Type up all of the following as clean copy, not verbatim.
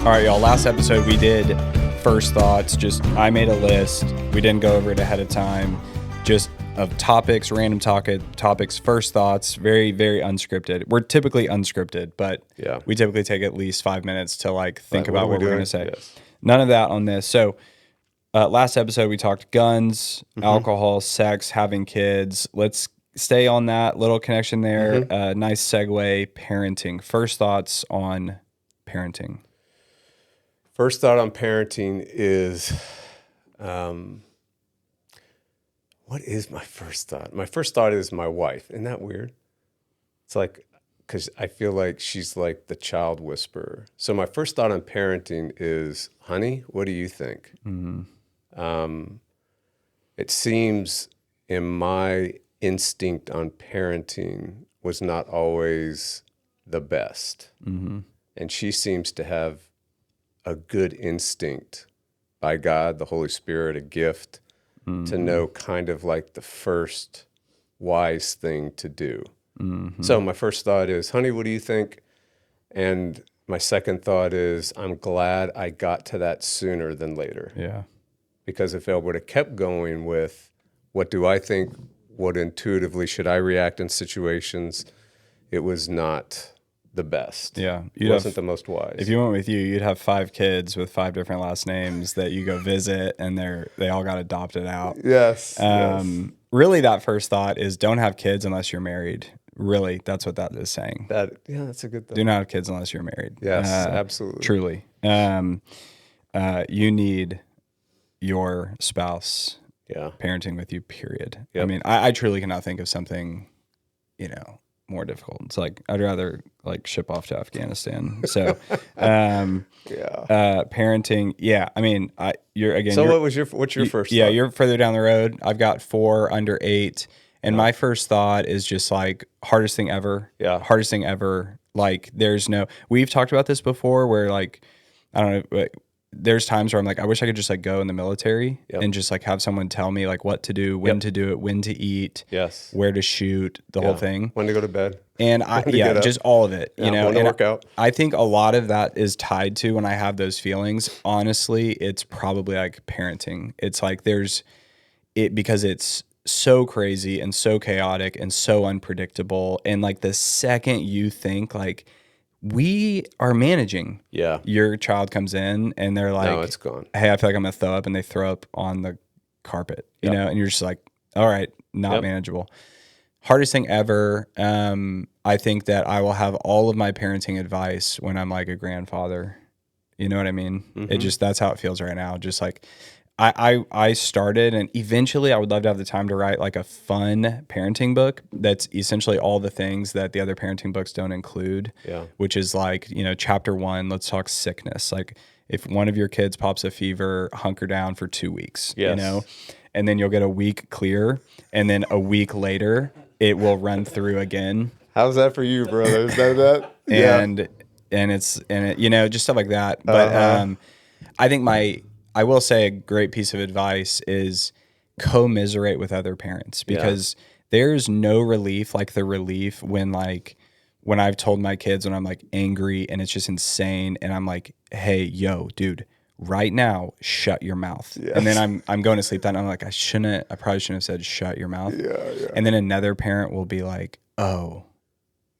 All right, y'all. Last episode we did first thoughts. Just I made a list. We didn't go over it ahead of time. Just of topics, random topics, first thoughts. Very, very unscripted. We're typically unscripted, but we typically take at least 5 minutes to think about what we're going to say. Yes. None of that on this. So last episode we talked guns, alcohol, sex, having kids. Let's stay on that little connection there. Nice segue. Parenting. First thoughts on parenting. First thought on parenting is, what is my first thought? My first thought is my wife. Isn't that weird? It's because I feel like she's like the child whisperer. So my first thought on parenting is, honey, what do you think? It seems in my instinct on parenting was not always the best. And she seems to have a good instinct by God, the Holy Spirit, a gift to know kind of like the first wise thing to do. So my first thought is, honey, what do you think? And my second thought is, I'm glad I got to that sooner than later. Yeah. Because if I would have kept going with, what do I think? What intuitively should I react in situations? It was not the best. Yeah. It wasn't the most wise. If you went with you, you'd have 5 kids with 5 different last names that you go visit, and they all got adopted out. Yes. Really, that first thought is don't have kids unless you're married. Really, that's what that is saying. That's a good thing. Do not have kids unless you're married. Yes, absolutely. Truly. You need your spouse parenting with you, period. Yep. I mean, I truly cannot think of something, more difficult. It's I'd rather ship off to Afghanistan. So, parenting. Yeah. I mean, what's your first thought? Yeah. You're further down the road. I've got 4 under 8. And my first thought is just hardest thing ever. Yeah. Hardest thing ever. We've talked about this before where I don't know, there's times where I'm I wish I could just go in the military and just have someone tell me what to do, when to do it, when to eat, where to shoot, the whole thing. When to go to bed. And just all of it, when to work out. I think a lot of that is tied to when I have those feelings. Honestly, it's probably parenting. It's because it's so crazy and so chaotic and so unpredictable. And the second you think we are managing, your child comes in and they're no, it's gone. Hey, I feel like I'm gonna throw up, and they throw up on the carpet, and you're just all right, not manageable. Hardest thing ever. I think that I will have all of my parenting advice when I'm a grandfather. You know what I mean? That's how it feels right now. Just I started, and eventually I would love to have the time to write a fun parenting book that's essentially all the things that the other parenting books don't include. Yeah. Which is chapter 1, let's talk sickness. If one of your kids pops a fever, hunker down for 2 weeks. Yes. And then you'll get a week clear, and then a week later it will run through again. How's that for you, brother? Is that? And just stuff like that. But I think I will say a great piece of advice is commiserate with other parents, because there's no relief like the relief when I've told my kids when I'm angry and it's just insane, and I'm hey, yo, dude, right now, shut your mouth. Yes. And then I'm going to sleep that night, I'm I probably shouldn't have said shut your mouth. Yeah. And then another parent will be oh.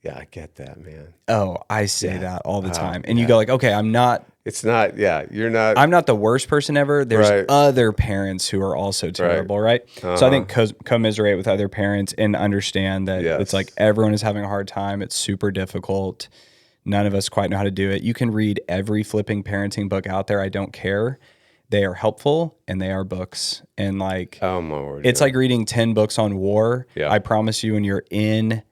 Yeah, I get that, man. Oh, I say that all the time. And you go okay, I'm not. It's not, you're not. I'm not the worst person ever. There's other parents who are also terrible, right? So I think commiserate with other parents and understand that it's everyone is having a hard time. It's super difficult. None of us quite know how to do it. You can read every flipping parenting book out there. I don't care. They are helpful, and they are books. And oh my word, it's like reading 10 books on war. Yeah. I promise you, when you're in,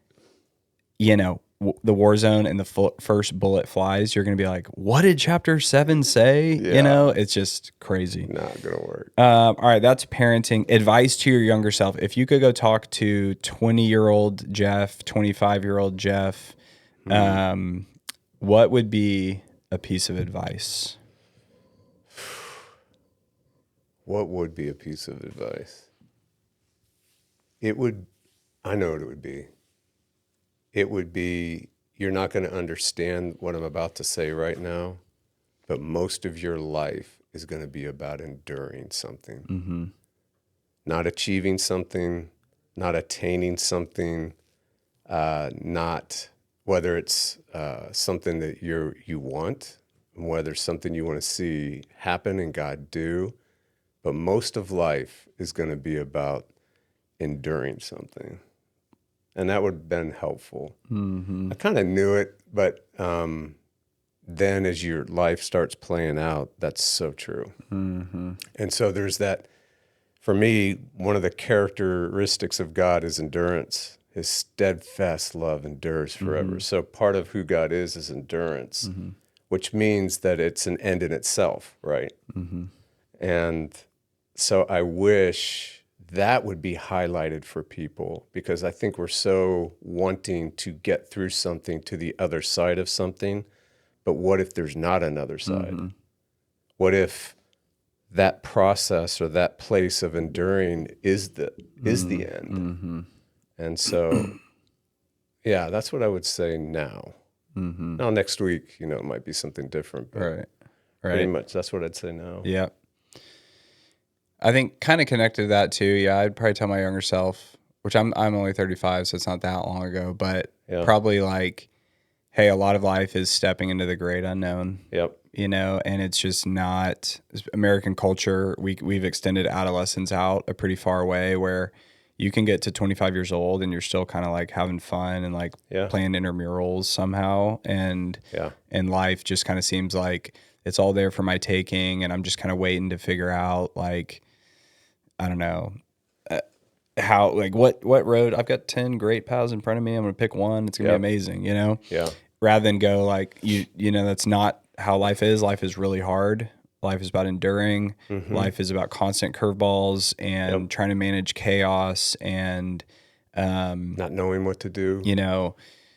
the war zone and the first bullet flies, you're going to be what did chapter 7 say? It's just crazy. Not going to work. All right. That's parenting. Advice to your younger self. If you could go talk to 20-year-old Jeff, 25-year-old Jeff, what would be a piece of advice? What would be a piece of advice? I know what it would be. It would be, you're not going to understand what I'm about to say right now, but most of your life is going to be about enduring something, not achieving something, not attaining something, not whether it's something that you want, whether it's something you want to see happen and God do, but most of life is going to be about enduring something. And that would have been helpful. I kind of knew it, but then as your life starts playing out, that's so true. And so there's that, for me, one of the characteristics of God is endurance. His steadfast love endures forever. So part of who God is endurance, which means that it's an end in itself, right? And so I wish that would be highlighted for people, because I think we're so wanting to get through something to the other side of something. But what if there's not another side? What if that process or that place of enduring is the end? And so, yeah, that's what I would say now. Now, next week, it might be something different. But Right. pretty much that's what I'd say now. Yeah. I think kind of connected to that too. Yeah, I'd probably tell my younger self, which I'm only 35, so it's not that long ago, but probably like, hey, a lot of life is stepping into the great unknown. Yep. And it's just not American culture. We've extended adolescence out a pretty far way, where you can get to 25 years old and you're still kind of like having fun and like playing intramurals somehow. And life just kind of seems like it's all there for my taking. And I'm just kind of waiting to figure out, like, I don't know, how, like what road. I've got 10 great paths in front of me. I'm going to pick one. It's going to be amazing, Yeah. Rather than go like, that's not how life is. Life is really hard. Life is about enduring. Life is about constant curveballs and trying to manage chaos and not knowing what to do.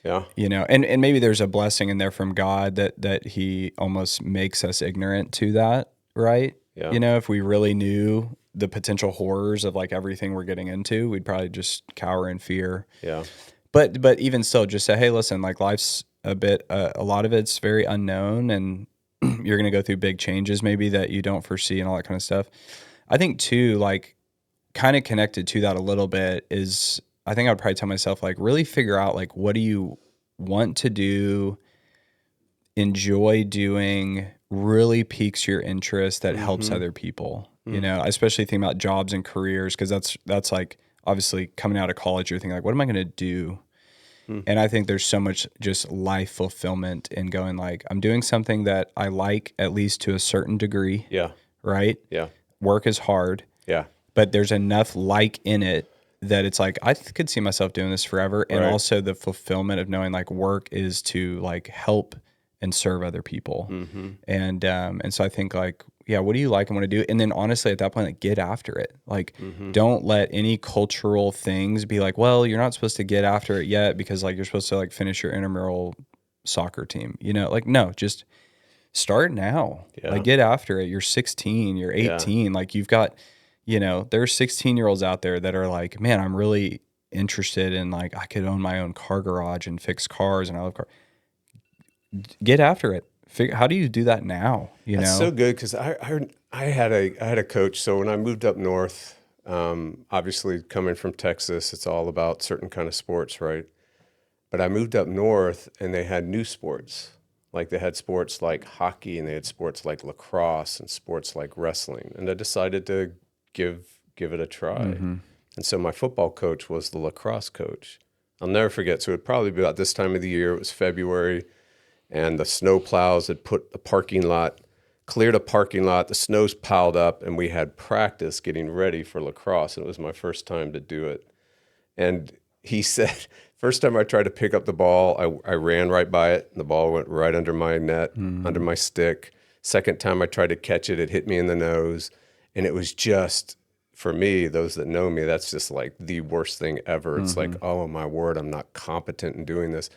And maybe there's a blessing in there from God that He almost makes us ignorant to that, right? Yeah. If we really knew the potential horrors of like everything we're getting into, we'd probably just cower in fear. Yeah. But even still, just say, hey, listen, like life's a lot of it's very unknown, and you're going to go through big changes maybe that you don't foresee and all that kind of stuff. I think too, like kind of connected to that a little bit is, I think I'd probably tell myself, like, really figure out like, what do you want to do, enjoy doing, really piques your interest, that helps other people, especially thinking about jobs and careers. Cause that's like, obviously coming out of college, you're thinking like, what am I going to do? And I think there's so much just life fulfillment in going like, I'm doing something that I like, at least to a certain degree. Yeah. Right? Yeah. Work is hard. Yeah. But there's enough like in it that it's like, I could see myself doing this forever. And also the fulfillment of knowing like work is to like help and serve other people. And so I think like, yeah, what do you like and want to do? And then honestly, at that point, like get after it. Like, don't let any cultural things be like, well, you're not supposed to get after it yet because like you're supposed to like finish your intramural soccer team. Like, no, just start now. Like get after it. You're 16, you're 18. Like you've got, there are 16-year-olds out there that are like, man, I'm really interested in like, I could own my own car garage and fix cars and I love cars. Get after it. How do you do that now? That's so good, because I had a coach. So when I moved up north, obviously coming from Texas, it's all about certain kind of sports, right? But I moved up north and they had new sports. Like they had sports like hockey and they had sports like lacrosse and sports like wrestling. And I decided to give it a try. And so my football coach was the lacrosse coach. I'll never forget. So it would probably be about this time of the year. It was February. And the snow plows had cleared a parking lot, the snow's piled up, and we had practice getting ready for lacrosse. And it was my first time to do it. And he said, first time I tried to pick up the ball, I ran right by it, and the ball went right under my net, under my stick. Second time I tried to catch it, it hit me in the nose. And it was just, for me, those that know me, that's just like the worst thing ever. It's like, oh my word, I'm not competent in doing this.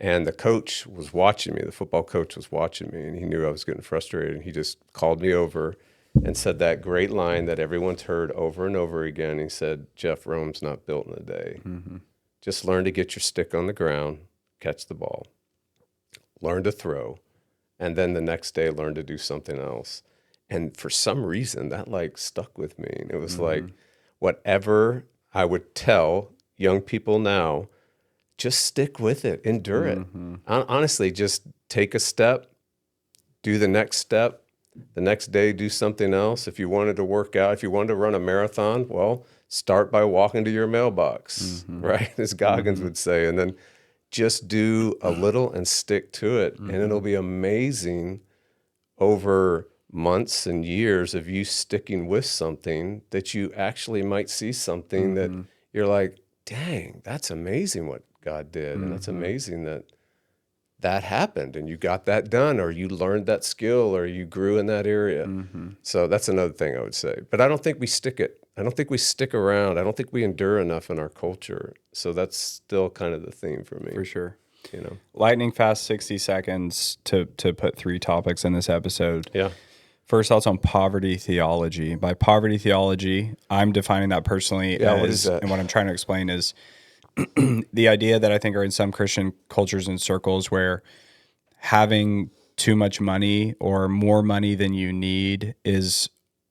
And the coach was watching me, the football coach was watching me, and he knew I was getting frustrated. And he just called me over and said that great line that everyone's heard over and over again. He said, Jeff, Rome's not built in a day. Just learn to get your stick on the ground, catch the ball, learn to throw, and then the next day learn to do something else. And for some reason, that like stuck with me. It was like whatever I would tell young people now, just stick with it, endure it. Honestly, just take a step, do the next step, the next day do something else. If you wanted to work out, if you wanted to run a marathon, well, start by walking to your mailbox, right? As Goggins would say, and then just do a little and stick to it. And it'll be amazing over months and years of you sticking with something that you actually might see something that you're like, dang, that's amazing what God did. And that's amazing that that happened and you got that done, or you learned that skill, or you grew in that area. So that's another thing I would say. But I don't think we stick it. I don't think we stick around. I don't think we endure enough in our culture. So that's still kind of the theme for me. For sure. You know, Lightning fast, 60 seconds to put 3 topics in this episode. Yeah. First thoughts on poverty theology. By poverty theology, I'm defining that personally as, what is that? and what I'm trying to explain is the idea that I think are in some Christian cultures and circles where having too much money or more money than you need is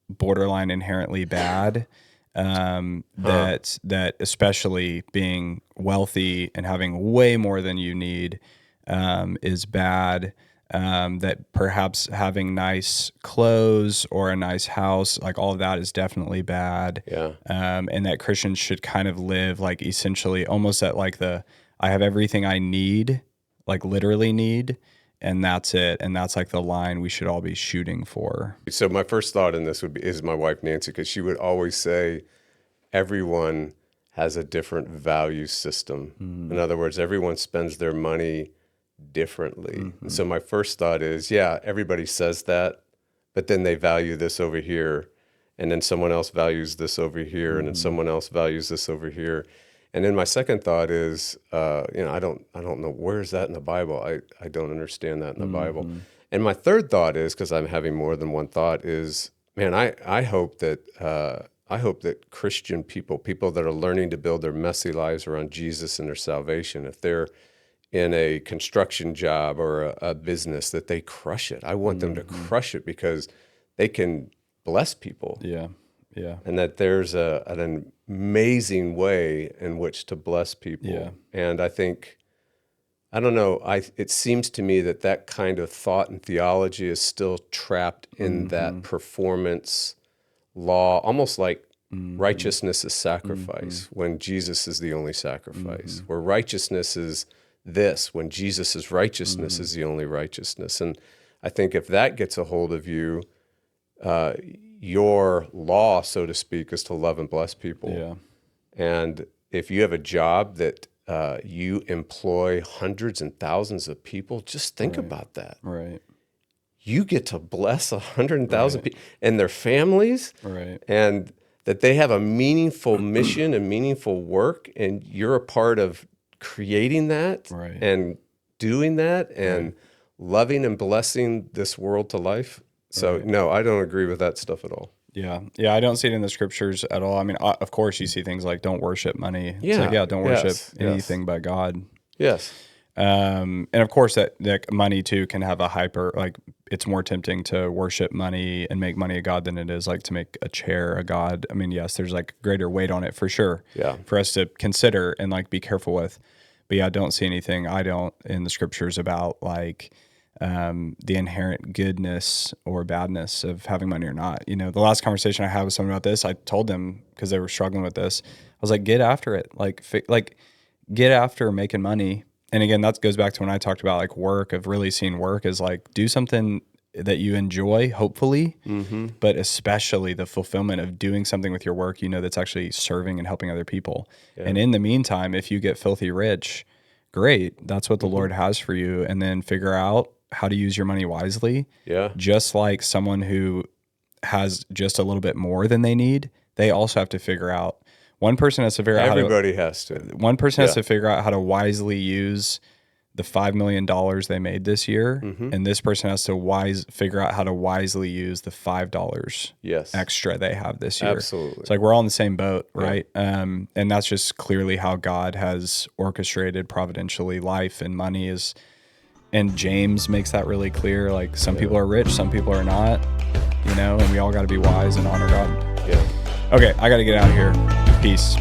borderline inherently bad. That especially being wealthy and having way more than you need is bad. That perhaps having nice clothes or a nice house, like all of that is definitely bad. Yeah. And that Christians should kind of live like essentially almost at like I have everything I need, like literally need, and that's it. And that's like the line we should all be shooting for. So my first thought in this is my wife, Nancy, because she would always say, everyone has a different value system. In other words, everyone spends their money differently. And so my first thought is, yeah, everybody says that, but then they value this over here, and then someone else values this over here, and then someone else values this over here. And then my second thought is, I don't know, where is that in the Bible? I don't understand that in the Bible. And my third thought is, because I'm having more than one thought, is, man, I hope that Christian people that are learning to build their messy lives around Jesus and their salvation, if they're in a construction job or a business, that they crush it. I want them to crush it because they can bless people. Yeah. Yeah. And that there's an amazing way in which to bless people. Yeah. And I think, I don't know, it seems to me that kind of thought and theology is still trapped in that performance law, almost like righteousness is sacrifice when Jesus is the only sacrifice, where righteousness is this when Jesus' righteousness is the only righteousness. And I think if that gets a hold of you, your law, so to speak, is to love and bless people. Yeah. And if you have a job that you employ hundreds and thousands of people, just think about that. Right. You get to bless 100,000 people and their families. Right. And that they have a meaningful mission and meaningful work, and you're a part of creating that and doing that and loving and blessing this world to life. So no, I don't agree with that stuff at all. Yeah. Yeah. I don't see it in the scriptures at all. I mean, of course you see things like don't worship money. It's like, don't worship anything but God. Yes. And of course that money too can have a like it's more tempting to worship money and make money a God than it is like to make a chair a God. I mean, yes, there's like greater weight on it for sure. Yeah. For us to consider and like be careful with. But yeah, I don't see anything in the scriptures about like the inherent goodness or badness of having money or not. You know, the last conversation I had with someone about this, I told them, because they were struggling with this, I was like, get after it. Like get after making money. And again, that goes back to when I talked about like work, of really seeing work as like do something that you enjoy, hopefully, but especially the fulfillment of doing something with your work, that's actually serving and helping other people. Yeah. And in the meantime, if you get filthy rich, great. That's what the Lord has for you. And then figure out how to use your money wisely. Yeah. Just like someone who has just a little bit more than they need, they also have to figure out. One person has to figure out Everybody has to. One person has to figure out how to wisely use the $5 million they made this year, and this person has to figure out how to wisely use the $5 extra they have this year. Absolutely. It's like we're all in the same boat, right? And that's just clearly how God has orchestrated providentially life, and money is And James makes that really clear. Like, some people are rich, some people are not, and we all got to be wise and honor God. Yeah. Okay, I got to get out of here. Peace.